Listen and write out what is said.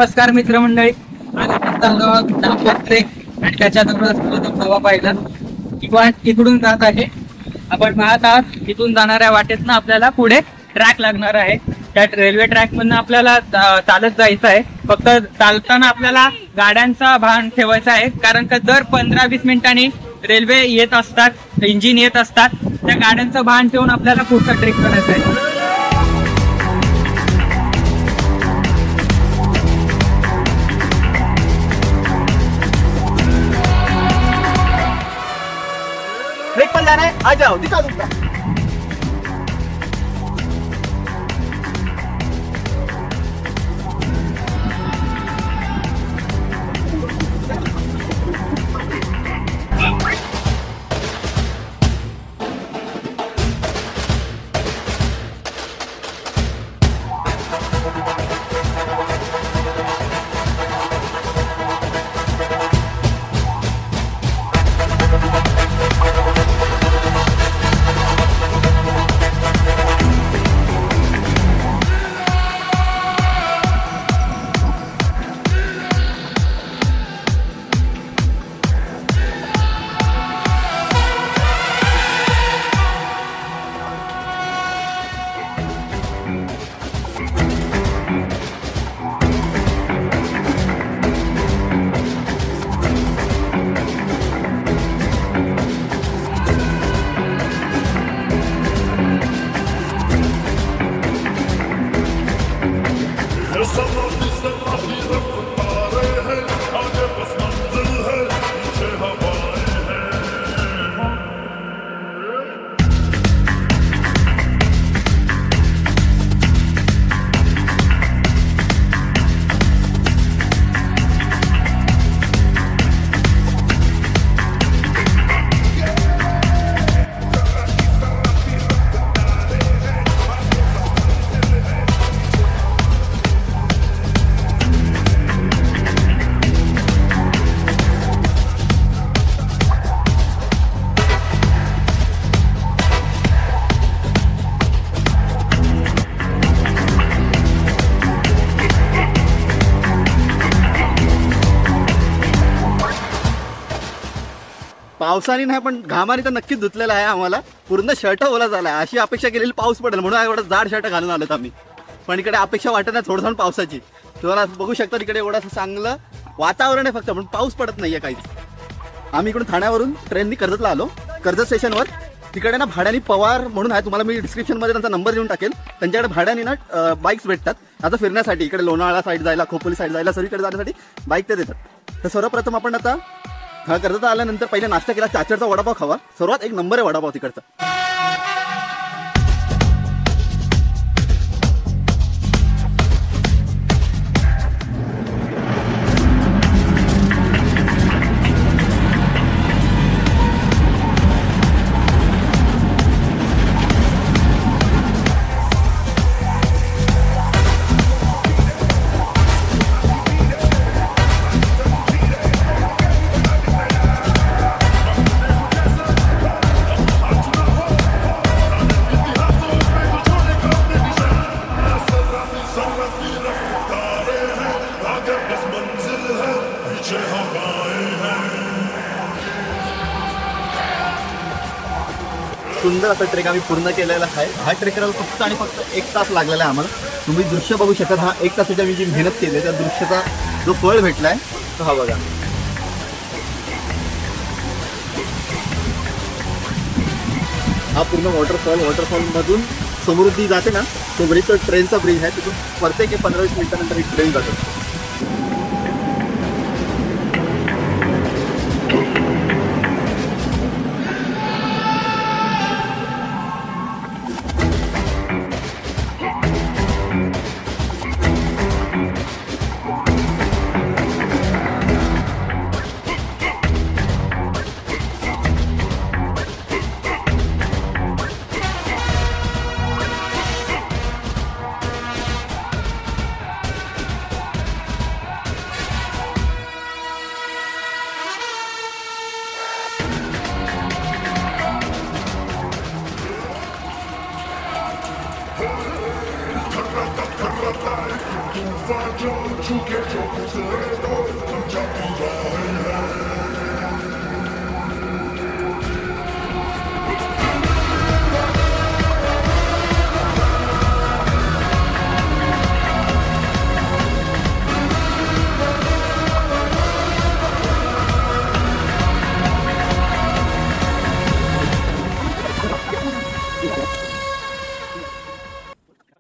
नमस्कार मित्रमंडळी. आज आपण चाललो आहोत नागपूर ट्रेक आणि त्याच्यातूनच हवा पाहिला इकडून जात आहे. आपण पाहत आहात इथून जाणाऱ्या वाटेतनं आपल्याला पुढे ट्रॅक लागणार आहे. त्या रेल्वे ट्रॅक मधनं आपल्याला चालत जायचं आहे. फक्त चालताना आपल्याला गाड्यांचा भान ठेवायचा आहे, कारण का दर 15-20 मिनिटांनी रेल्वे येत असतात, इंजिन येत असतात. त्या गाड्यांचं भान ठेवून आपल्याला पुढचा ट्रेक करायचा आहे. ब्रेक पर जाना है, आ जाओ, दिखा दूंगा। पावसाने नाही पण घामाने तर नक्कीच धुतलेला आहे. आम्हाला पूर्ण शर्ट ओला झाला. अशी अपेक्षा केलेली पाऊस पडेल म्हणून एवढा जाड शर्ट घालून आलोत आम्ही. पण इकडे अपेक्षा वाटत नाही थोडंसं पावसाची. तुम्हाला बघू शकता तिकडे एवढं चांगलं वातावरण आहे फक्त, पण पाऊस पडत नाहीये काहीच. आम्ही इकडून ठाण्यावरून ट्रेननी कर्जतला आलो. कर्जत स्टेशनवर तिकडे ना भाड्याने पवार म्हणून आहे, तुम्हाला मी डिस्क्रिप्शनमध्ये त्यांचा नंबर देऊन टाकेल. त्यांच्याकडे भाड्याने ना बाईक्स भेटतात आता फिरण्यासाठी. इकडे लोणावळा साईड जायला, खोपोली साईड जायला, सगळीकडे जाण्यासाठी बाईक ते देतात. तर सर्वप्रथम आपण आता कर्जत आल्यानंतर पहिले नाश्ता केला, चाचरचा वडापाव खावा. सर्वात एक नंबर आहे वडापाव तिकडचा. सुंदर असा ट्रेक आम्ही पूर्ण केलेला आहे. हा ट्रेक करायला फक्त आणि फक्त 1 तास लागलेला आहे आम्हाला. तुम्ही दृश्य बघू शकता. हा 1 तासाच्या मी जी मेहनत केली त्या दृश्याचा जो फळ भेटलाय तो हा बघा. हा पूर्ण वॉटरफॉल मधून समृद्धी जाते ना, तो ब्रिज तो ट्रेनचा ब्रिज आहे. तिथून प्रत्येक 15-20 मिनिटानंतर एक ट्रेन जाते. find joy to get your